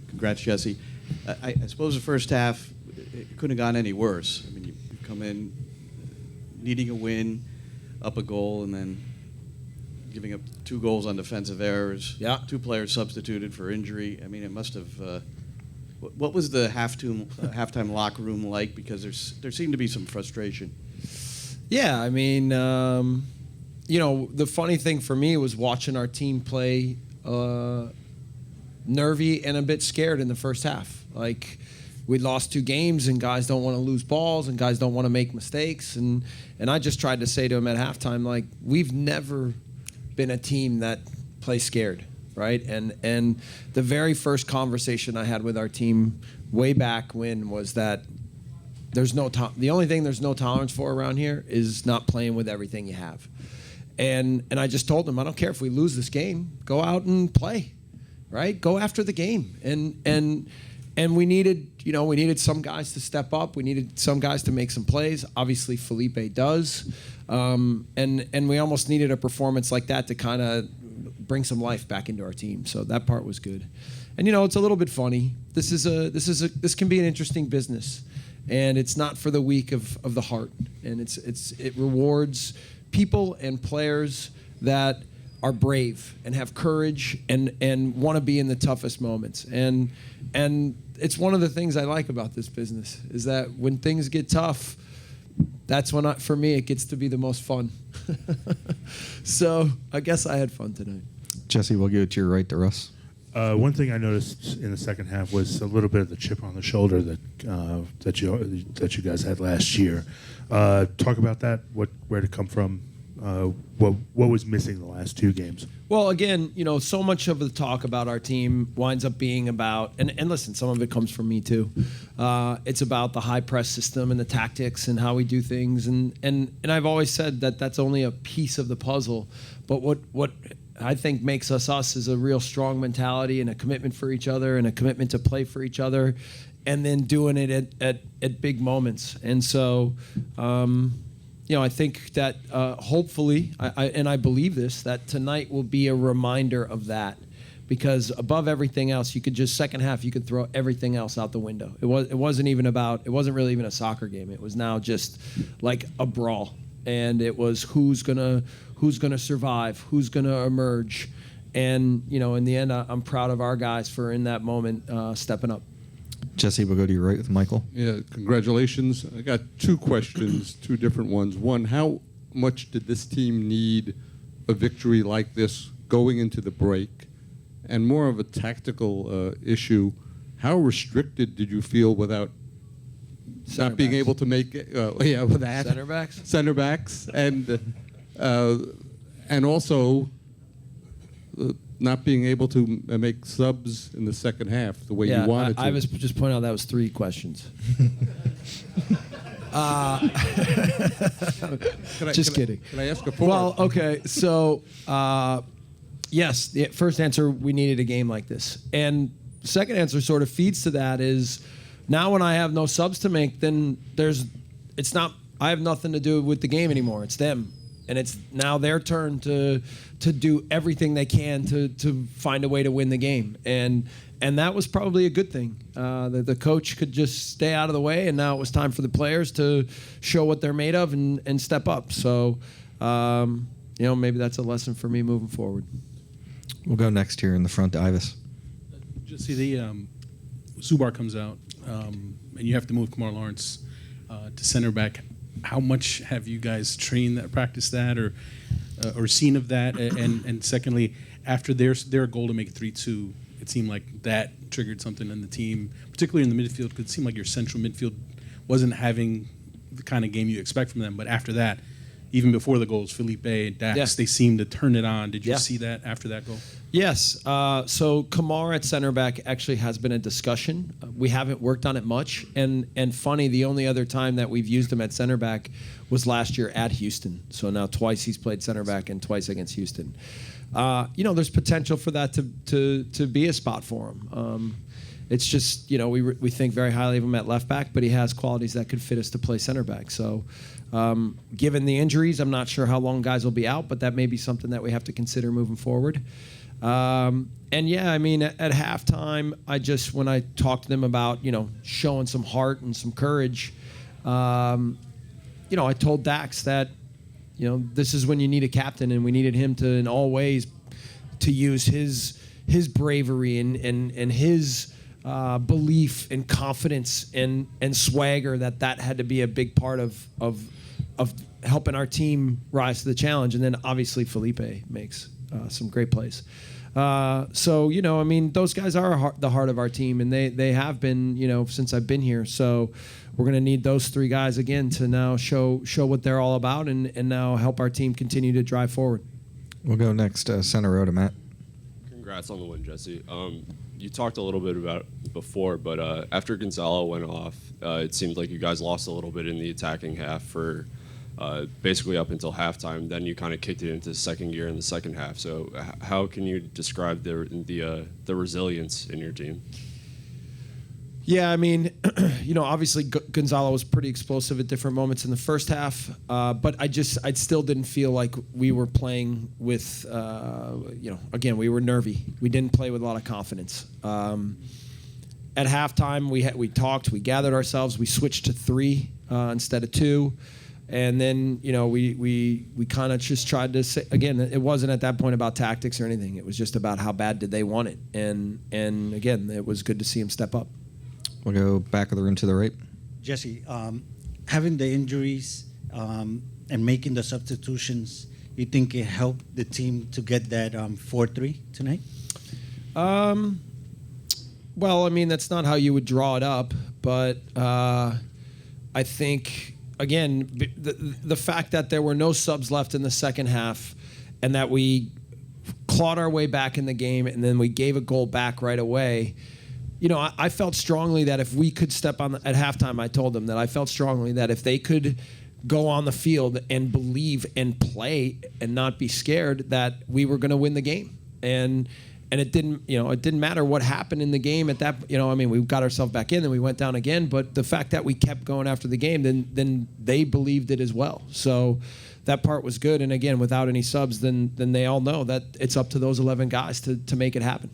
congrats, Jesse. I suppose the first half, it couldn't have gone any worse. I mean, you come in needing a win, up a goal, and then giving up 2 goals on defensive errors. Yeah. 2 players substituted for injury. I mean, it must have. What was the halftime locker room like? Because there seemed to be some frustration. Yeah, I mean, the funny thing for me was watching our team play nervy and a bit scared in the first half. Like, we lost 2 games, and guys don't want to lose balls, and guys don't want to make mistakes. And I just tried to say to them at halftime, like, we've never been a team that plays scared, right? And the very first conversation I had with our team way back when was that the only thing there's no tolerance for around here is not playing with everything you have. And I just told them, I don't care if we lose this game, go out and play, right? Go after the game. And we needed some guys to step up. We needed some guys to make some plays. Obviously, Felipe does. And we almost needed a performance like that to kind of bring some life back into our team. So that part was good. And it's a little bit funny. This can be an interesting business, and it's not for the weak of the heart. And it rewards people and players that are brave and have courage and want to be in the toughest moments. And it's one of the things I like about this business is that when things get tough, that's when, for me, it gets to be the most fun. So I guess I had fun tonight. Jesse, we'll give it to your right to Russ. One thing I noticed in the second half was a little bit of the chip on the shoulder that you guys had last year. Talk about that. Where to come from? What was missing the last 2 games? Well, again, so much of the talk about our team winds up being about, and listen, some of it comes from me too. It's about the high press system and the tactics and how we do things, and I've always said that that's only a piece of the puzzle. But what I think makes us is a real strong mentality and a commitment for each other and a commitment to play for each other, and then doing it at big moments. And so. I think that hopefully, I believe this, that tonight will be a reminder of that, because above everything else, second half, you could throw everything else out the window. It wasn't really even a soccer game. It was now just like a brawl, and it was who's gonna survive, who's gonna emerge, and in the end, I'm proud of our guys for in that moment stepping up. Jesse, we'll go to your right with Michael. Yeah, congratulations. I got 2 questions, 2 different ones. One, how much did this team need a victory like this going into the break? And more of a tactical issue, how restricted did you feel without not being able to make with that? Center backs, and also not being able to make subs in the second half the way you wanted to. I was just pointing out that was 3 questions. Just kidding. Can I ask a 4th? Well, okay. So, yes, the first answer, we needed a game like this. And second answer sort of feeds to that is now when I have no subs to make, then I have nothing to do with the game anymore. It's them. And it's now their turn to do everything they can to find a way to win the game. And that was probably a good thing. The coach could just stay out of the way, and now it was time for the players to show what they're made of and step up. So, maybe that's a lesson for me moving forward. We'll go next here in the front to Ivis. Just see the Zubar comes out, and you have to move Kamar Lawrence to center back. How much have you guys trained that, practiced that, or seen of that? And secondly, after their goal to make it 3-2, it seemed like that triggered something in the team, particularly in the midfield, because it seemed like your central midfield wasn't having the kind of game you expect from them. But after that, even before the goals, Felipe and Dax, they seemed to turn it on. Did you see that after that goal? Yes. So Kamar at center back actually has been a discussion. We haven't worked on it much. And funny, the only other time that we've used him at center back was last year at Houston. So now twice he's played center back and twice against Houston. There's potential for that to be a spot for him. It's just, we think very highly of him at left back, but he has qualities that could fit us to play center back. So given the injuries, I'm not sure how long guys will be out, but that may be something that we have to consider moving forward. And yeah, I mean, at halftime, when I talked to them about, showing some heart and some courage, I told Dax that, this is when you need a captain, and we needed him to, in all ways, to use his bravery and his belief and confidence and swagger, that had to be a big part of helping our team rise to the challenge. And then obviously Felipe makes some great plays. So, I mean, those guys are the heart of our team, and they have been, since I've been here. So we're going to need those three guys again to now show what they're all about and now help our team continue to drive forward. We'll go next, center row to Matt. Congrats on the win, Jesse. You talked a little bit about it before, but after Gonzalo went off, it seemed like you guys lost a little bit in the attacking half for basically up until halftime. Then you kind of kicked it into second gear in the second half. So how can you describe the resilience in your team? Yeah, I mean, obviously Gonzalo was pretty explosive at different moments in the first half, but I still didn't feel like we were playing with, again, we were nervy. We didn't play with a lot of confidence. At halftime, we talked, we gathered ourselves, we switched to 3 instead of 2. And then, we kind of just tried to say, again, it wasn't at that point about tactics or anything. It was just about how bad did they want it. And again, it was good to see him step up. We'll go back of the room to the right. Jesse, having the injuries and making the substitutions, you think it helped the team to get that 4-3 tonight? Well, I mean, that's not how you would draw it up, but I think, again, the fact that there were no subs left in the second half and that we clawed our way back in the game and then we gave a goal back right away, I felt strongly that if we could step on at halftime, I told them that I felt strongly that if they could go on the field and believe and play and not be scared, that we were going to win the game. And it didn't matter what happened in the game at that, I mean, we got ourselves back in and we went down again, but the fact that we kept going after the game, then they believed it as well. So that part was good. And again, without any subs, then they all know that it's up to those 11 guys to make it happen.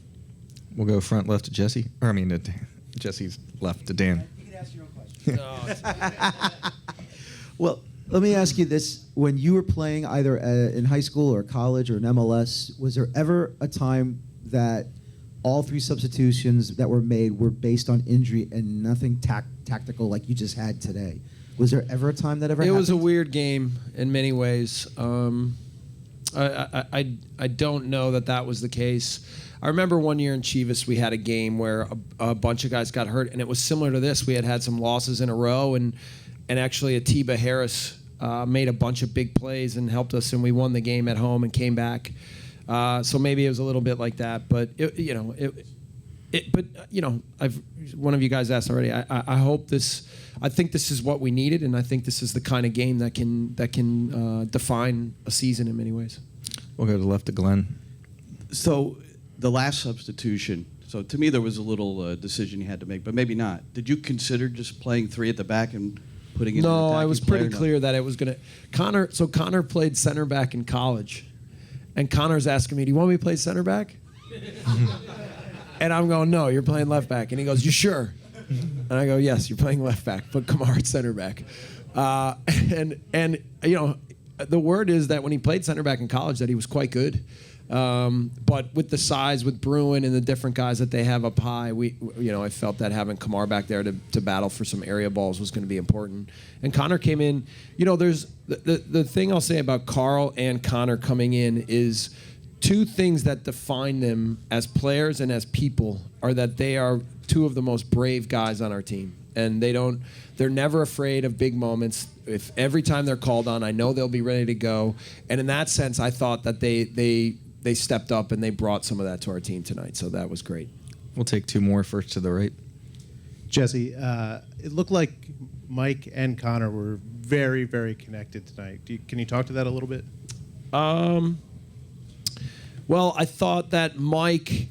We'll go front left to Jesse. Or I mean, to Jesse's left to Dan. You can ask your own question. Well, let me ask you this. When you were playing either in high school or college or in MLS, was there ever a time that all 3 substitutions that were made were based on injury and nothing tactical like you just had today? Was there ever a time that ever happened? It was a weird game in many ways. I don't know that was the case. I remember one year in Chivas we had a game where a bunch of guys got hurt, and it was similar to this. We had some losses in a row, and actually Atiba Harris made a bunch of big plays and helped us, and we won the game at home and came back. So maybe it was a little bit like that, but one of you guys asked already. I hope this. I think this is what we needed, and I think this is the kind of game that can define a season in many ways. We'll go to the left to Glenn. So the last substitution, so to me there was a little decision you had to make, but maybe not. Did you consider just playing 3 at the back and putting in an No, attacking I was player? pretty clear that it was going to. Connor played center back in college, and Connor's asking me, "Do you want me to play center back?" And I'm going, "No, you're playing left back." And he goes, "You sure?" And I go, "Yes, you're playing left back, but Kamar at center back." And the word is that when he played center back in college, that he was quite good. But with the size, with Bruin and the different guys that they have up high, I felt that having Kamar back there to battle for some area balls was going to be important. And Connor came in. There's the thing I'll say about Carl and Connor coming in is 2 things that define them as players and as people are that they are 2 of the most brave guys on our team. And they're never afraid of big moments. If every time they're called on, I know they'll be ready to go. And in that sense, I thought that they stepped up and they brought some of that to our team tonight. So that was great. We'll take 2 more first to the right. Jesse, it looked like Mike and Connor were very, very connected tonight. Can you talk to that a little bit? Well, I thought that Mike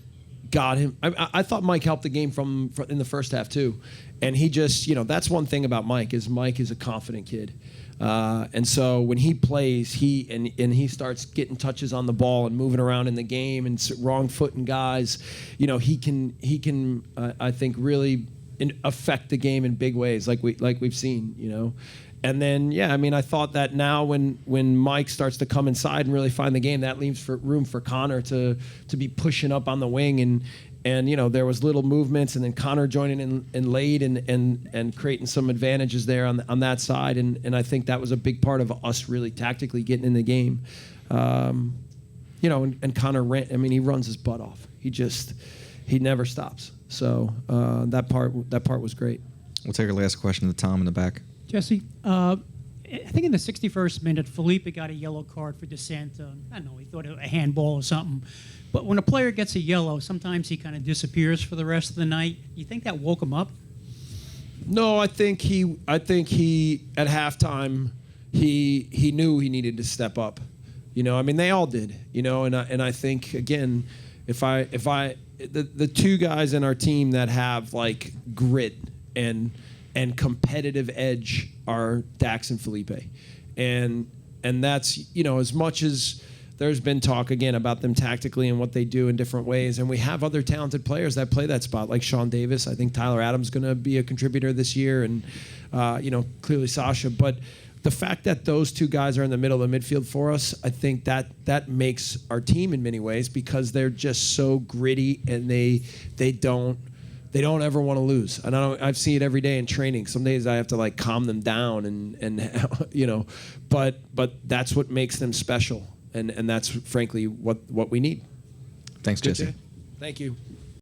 got him. I thought Mike helped the game from in the first half too, and he just, that's one thing about Mike is a confident kid. And so when he plays, he starts getting touches on the ball and moving around in the game and wrong footing guys, he can I think really affect the game in big ways like we've seen, And then I thought that now when Mike starts to come inside and really find the game, that leaves room for Connor to be pushing up on the wing and there was little movements, and then Connor joining in late and creating some advantages there on that side, and I think that was a big part of us really tactically getting in the game, and Connor he runs his butt off. He never stops. So that part was great. We'll take our last question to Tom in the back. Jesse, I think in the 61st minute, Felipe got a yellow card for DeSanta. I don't know, he thought it was a handball or something. But when a player gets a yellow, sometimes he kind of disappears for the rest of the night. You think that woke him up? No, I think he at halftime he knew he needed to step up. They all did. And I think again, if the two guys in our team that have like grit and competitive edge are Dax and Felipe, and that's as much as there's been talk again about them tactically and what they do in different ways, and we have other talented players that play that spot like Sean Davis. I think Tyler Adams is going to be a contributor this year, and clearly Sasha. But the fact that those two guys are in the middle of the midfield for us, I think that makes our team in many ways, because they're just so gritty and they don't ever want to lose. And I've seen it every day in training. Some days I have to like calm them down and but that's what makes them special. And that's frankly what we need. Thanks, Jesse. Thank you.